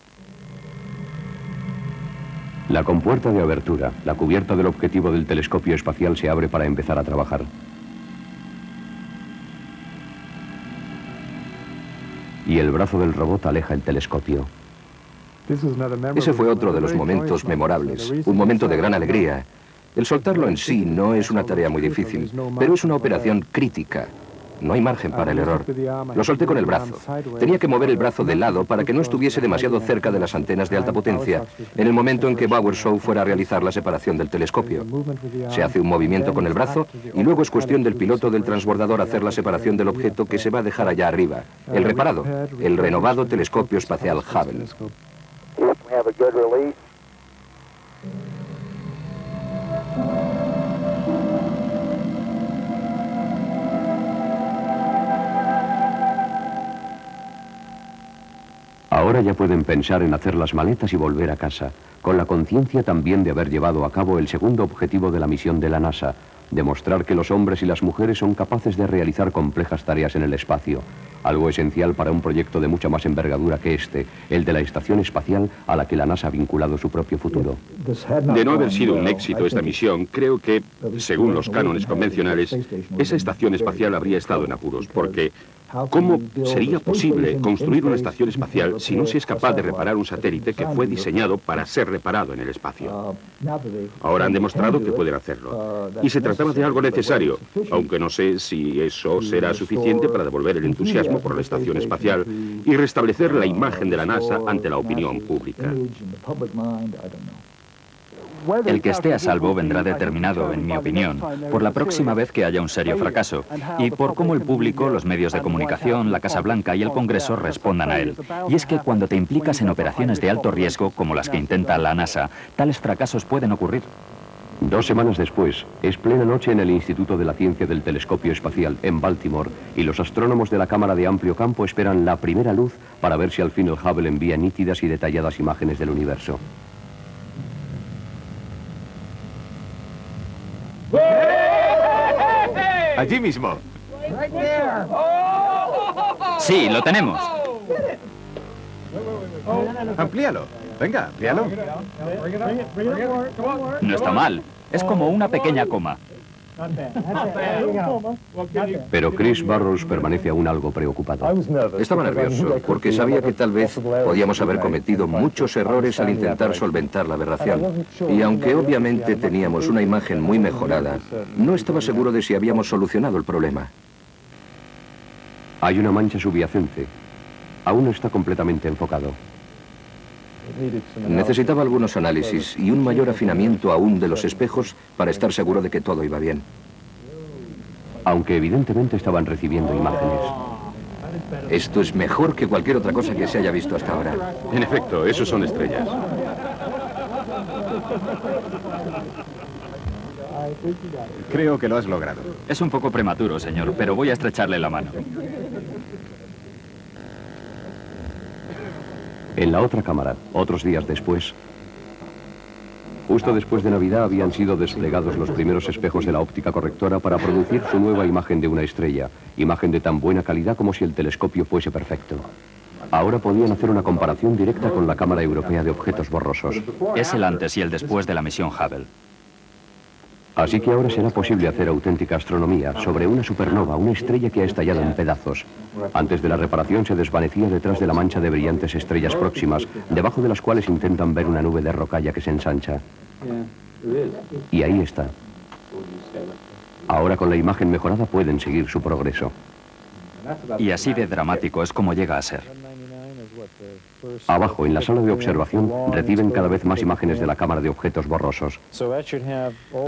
La compuerta de abertura, la cubierta del objetivo del telescopio espacial se abre para empezar a trabajar. Y el brazo del robot aleja el telescopio. Ese fue otro de los momentos memorables, un momento de gran alegría. El soltarlo en sí no es una tarea muy difícil, pero es una operación crítica. No hay margen para el error. Lo solté con el brazo. Tenía que mover el brazo de lado para que no estuviese demasiado cerca de las antenas de alta potencia, en el momento en que Bowershow fuera a realizar la separación del telescopio. Se hace un movimiento con el brazo y luego es cuestión del piloto del transbordador hacer la separación del objeto que se va a dejar allá arriba, el reparado, el renovado telescopio espacial Hubble. We have a good release. Ahora ya pueden pensar en hacer las maletas y volver a casa, con la conciencia también de haber llevado a cabo el segundo objetivo de la misión de la NASA, demostrar que los hombres y las mujeres son capaces de realizar complejas tareas en el espacio, algo esencial para un proyecto de mucha más envergadura que este, el de la estación espacial a la que la NASA ha vinculado su propio futuro. De no haber sido un éxito esta misión, creo que, según los cánones convencionales, esa estación espacial habría estado en apuros, porque ¿cómo sería posible construir una estación espacial si no se es capaz de reparar un satélite que fue diseñado para ser reparado en el espacio? Ahora han demostrado que pueden hacerlo. Y se trataba de algo necesario, aunque no sé si eso será suficiente para devolver el entusiasmo por la estación espacial y restablecer la imagen de la NASA ante la opinión pública. El que esté a salvo vendrá determinado, en mi opinión, por la próxima vez que haya un serio fracaso y por cómo el público, los medios de comunicación, la Casa Blanca y el Congreso respondan a él. Y es que cuando te implicas en operaciones de alto riesgo, como las que intenta la NASA, tales fracasos pueden ocurrir. 2 semanas después, es plena noche en el Instituto de la Ciencia del Telescopio Espacial en Baltimore y los astrónomos de la Cámara de Amplio Campo esperan la primera luz para ver si al fin el Hubble envía nítidas y detalladas imágenes del universo. Allí mismo. Sí, lo tenemos. Amplíalo. Venga, amplíalo. No está mal. Es como una pequeña coma. Pero Chris Burrows permanece aún algo preocupado. Estaba nervioso porque sabía que tal vez podíamos haber cometido muchos errores al intentar solventar la aberración. Y aunque obviamente teníamos una imagen muy mejorada, no estaba seguro de si habíamos solucionado el problema. Hay una mancha subyacente. Aún no está completamente enfocado. Necesitaba algunos análisis y un mayor afinamiento aún de los espejos para estar seguro de que todo iba bien. Aunque evidentemente estaban recibiendo imágenes. Esto es mejor que cualquier otra cosa que se haya visto hasta ahora. En efecto, esos son estrellas. Creo que lo has logrado. Es un poco prematuro, señor, pero voy a estrecharle la mano. En la otra cámara, otros días después, justo después de Navidad habían sido desplegados los primeros espejos de la óptica correctora para producir su nueva imagen de una estrella, imagen de tan buena calidad como si el telescopio fuese perfecto. Ahora podían hacer una comparación directa con la Cámara Europea de Objetos Borrosos. Es el antes y el después de la misión Hubble. Así que ahora será posible hacer auténtica astronomía sobre una supernova, una estrella que ha estallado en pedazos. Antes de la reparación se desvanecía detrás de la mancha de brillantes estrellas próximas, debajo de las cuales intentan ver una nube de rocalla que se ensancha. Y ahí está. Ahora con la imagen mejorada pueden seguir su progreso. Y así de dramático es como llega a ser. Abajo, en la sala de observación, reciben cada vez más imágenes de la cámara de objetos borrosos.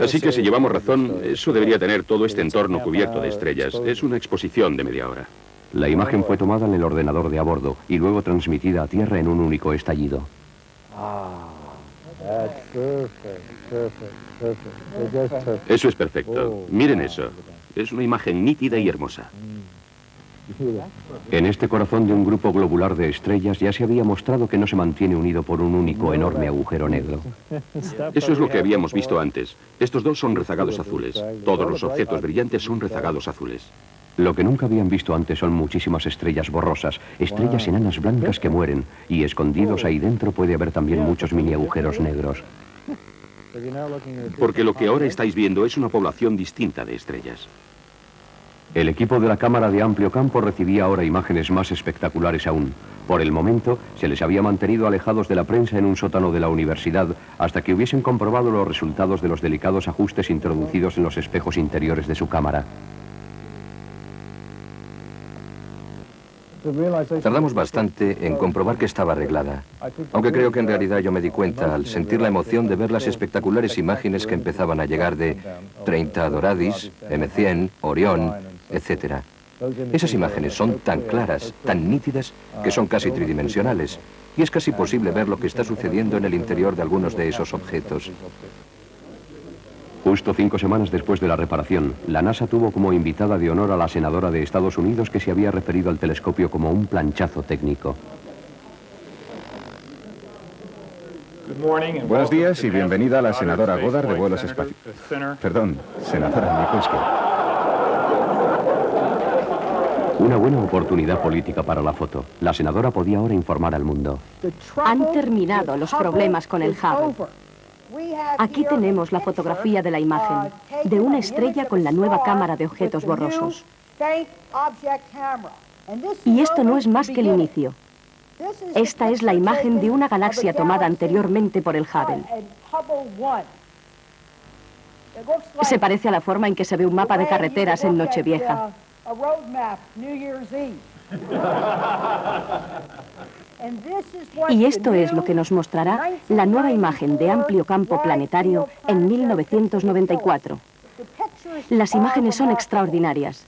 Así que si llevamos razón, eso debería tener todo este entorno cubierto de estrellas. Es una exposición de media hora. La imagen fue tomada en el ordenador de a bordo y luego transmitida a tierra en un único estallido. Eso es perfecto. Miren eso. Es una imagen nítida y hermosa. En este corazón de un grupo globular de estrellas ya se había mostrado que no se mantiene unido por un único enorme agujero negro. Eso es lo que habíamos visto antes. Estos dos son rezagados azules. Todos los objetos brillantes son rezagados azules. Lo que nunca habían visto antes son muchísimas estrellas borrosas, estrellas enanas blancas que mueren, y escondidos ahí dentro puede haber también muchos mini agujeros negros. Porque lo que ahora estáis viendo es una población distinta de estrellas. El equipo de la cámara de amplio campo recibía ahora imágenes más espectaculares aún. Por el momento, se les había mantenido alejados de la prensa en un sótano de la universidad hasta que hubiesen comprobado los resultados de los delicados ajustes introducidos en los espejos interiores de su cámara. Tardamos bastante en comprobar que estaba arreglada, aunque creo que en realidad yo me di cuenta al sentir la emoción de ver las espectaculares imágenes que empezaban a llegar de 30 Doradis, M100, Orión, etc. Esas imágenes son tan claras, tan nítidas, que son casi tridimensionales, y es casi posible ver lo que está sucediendo en el interior de algunos de esos objetos. Justo 5 semanas después de la reparación, la NASA tuvo como invitada de honor a la senadora de Estados Unidos que se había referido al telescopio como un planchazo técnico. Buenos días y bienvenida a la senadora Goddard de vuelos espaciales. Perdón, senadora Mikulski. Una buena oportunidad política para la foto. La senadora podía ahora informar al mundo. Han terminado los problemas con el Hubble. Aquí tenemos la fotografía de la imagen, de una estrella con la nueva cámara de objetos borrosos. Y esto no es más que el inicio. Esta es la imagen de una galaxia tomada anteriormente por el Hubble. Se parece a la forma en que se ve un mapa de carreteras en Nochevieja. Y esto es lo que nos mostrará la nueva imagen de amplio campo planetario en 1994. Las imágenes son extraordinarias.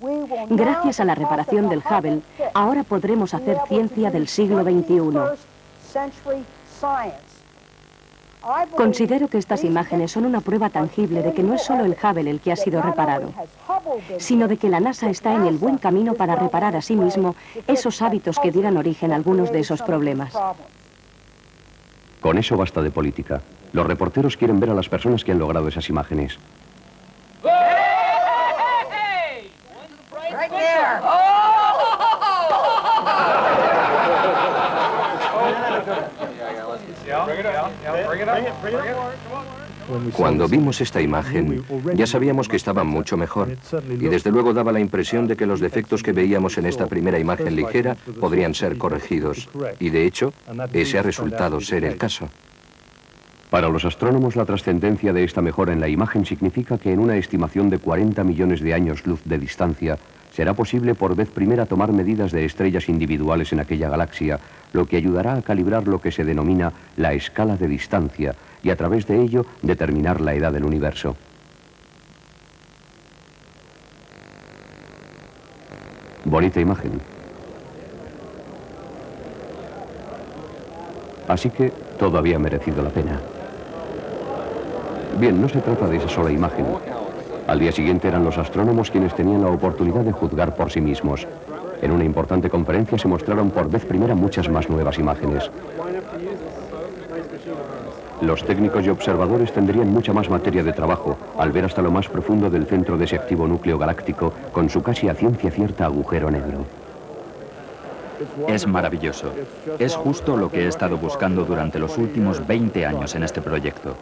Gracias a la reparación del Hubble, ahora podremos hacer ciencia del siglo XXI. Considero que estas imágenes son una prueba tangible de que no es solo el Hubble el que ha sido reparado, sino de que la NASA está en el buen camino para reparar a sí mismo esos hábitos que dieran origen a algunos de esos problemas. Con eso basta de política. Los reporteros quieren ver a las personas que han logrado esas imágenes. Cuando vimos esta imagen, ya sabíamos que estaba mucho mejor, y desde luego daba la impresión de que los defectos que veíamos en esta primera imagen ligera podrían ser corregidos, y de hecho, ese ha resultado ser el caso. Para los astrónomos, la trascendencia de esta mejora en la imagen significa que en una estimación de 40 millones de años luz de distancia, será posible por vez primera tomar medidas de estrellas individuales en aquella galaxia, lo que ayudará a calibrar lo que se denomina la escala de distancia y a través de ello determinar la edad del universo. Bonita imagen. Así que todo había merecido la pena. Bien, no se trata de esa sola imagen. Al día siguiente eran los astrónomos quienes tenían la oportunidad de juzgar por sí mismos. En una importante conferencia se mostraron por vez primera muchas más nuevas imágenes. Los técnicos y observadores tendrían mucha más materia de trabajo al ver hasta lo más profundo del centro de ese activo núcleo galáctico con su casi a ciencia cierta agujero negro. Es maravilloso. Es justo lo que he estado buscando durante los últimos 20 años en este proyecto.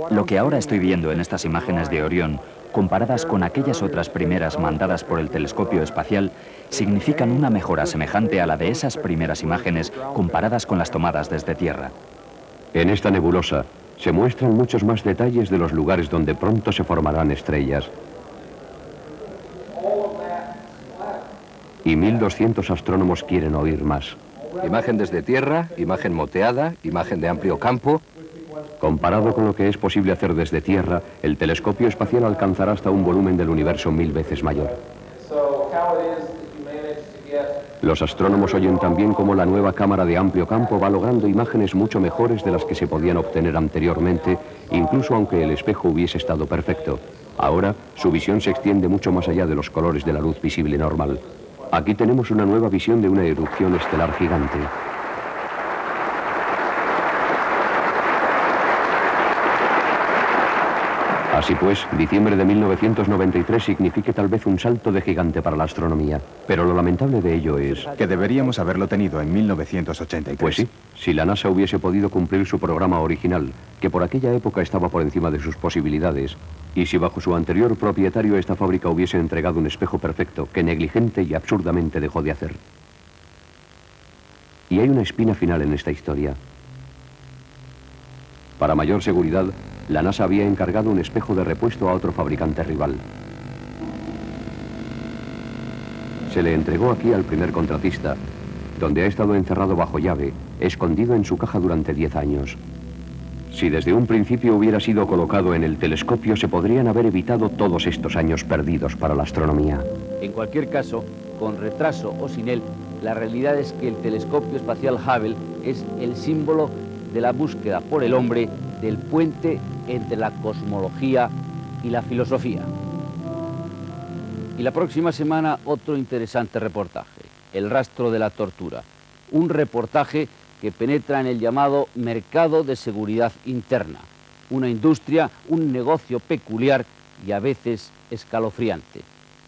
Lo que ahora estoy viendo en estas imágenes de Orión, comparadas con aquellas otras primeras mandadas por el telescopio espacial, significan una mejora semejante a la de esas primeras imágenes comparadas con las tomadas desde Tierra. En esta nebulosa se muestran muchos más detalles de los lugares donde pronto se formarán estrellas. Y 1200 astrónomos quieren oír más. Imagen desde tierra, imagen moteada, imagen de amplio campo. Comparado con lo que es posible hacer desde tierra, el telescopio espacial alcanzará hasta un volumen del universo 1000 veces mayor. Los astrónomos oyen también cómo la nueva cámara de amplio campo va logrando imágenes mucho mejores de las que se podían obtener anteriormente, incluso aunque el espejo hubiese estado perfecto. Ahora, su visión se extiende mucho más allá de los colores de la luz visible normal. Aquí tenemos una nueva visión de una erupción estelar gigante. Así pues, diciembre de 1993 significa tal vez un salto de gigante para la astronomía. Pero lo lamentable de ello es... que deberíamos haberlo tenido en 1983. Pues sí, si la NASA hubiese podido cumplir su programa original, que por aquella época estaba por encima de sus posibilidades, y si bajo su anterior propietario esta fábrica hubiese entregado un espejo perfecto que negligente y absurdamente dejó de hacer. Y hay una espina final en esta historia. Para mayor seguridad, la NASA había encargado un espejo de repuesto a otro fabricante rival. Se le entregó aquí al primer contratista, donde ha estado encerrado bajo llave, escondido en su caja durante 10 años. Si desde un principio hubiera sido colocado en el telescopio, se podrían haber evitado todos estos años perdidos para la astronomía. En cualquier caso, con retraso o sin él, la realidad es que el telescopio espacial Hubble es el símbolo de la búsqueda por el hombre del puente entre la cosmología y la filosofía. Y la próxima semana otro interesante reportaje, El rastro de la tortura. Un reportaje que penetra en el llamado mercado de seguridad interna, una industria, un negocio peculiar y a veces escalofriante.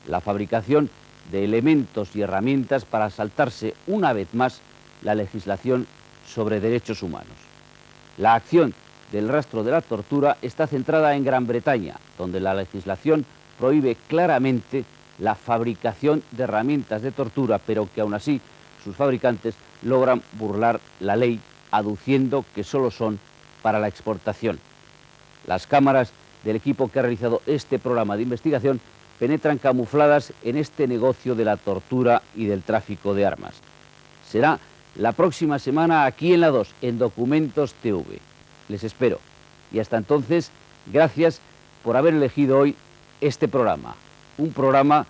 La fabricación de elementos y herramientas para saltarse una vez más la legislación sobre derechos humanos. La acción del rastro de la tortura está centrada en Gran Bretaña, donde la legislación prohíbe claramente la fabricación de herramientas de tortura, pero que aún así sus fabricantes logran burlar la ley, aduciendo que solo son para la exportación. Las cámaras del equipo que ha realizado este programa de investigación penetran camufladas en este negocio de la tortura y del tráfico de armas. Será la próxima semana aquí en la 2, en Documentos TV. Les espero. Y hasta entonces, gracias por haber elegido hoy este programa. Un programa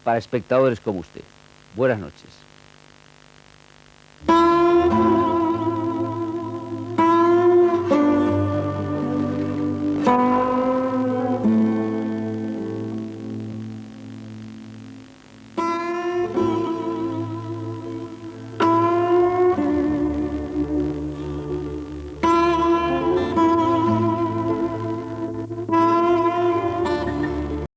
para espectadores como usted. Buenas noches.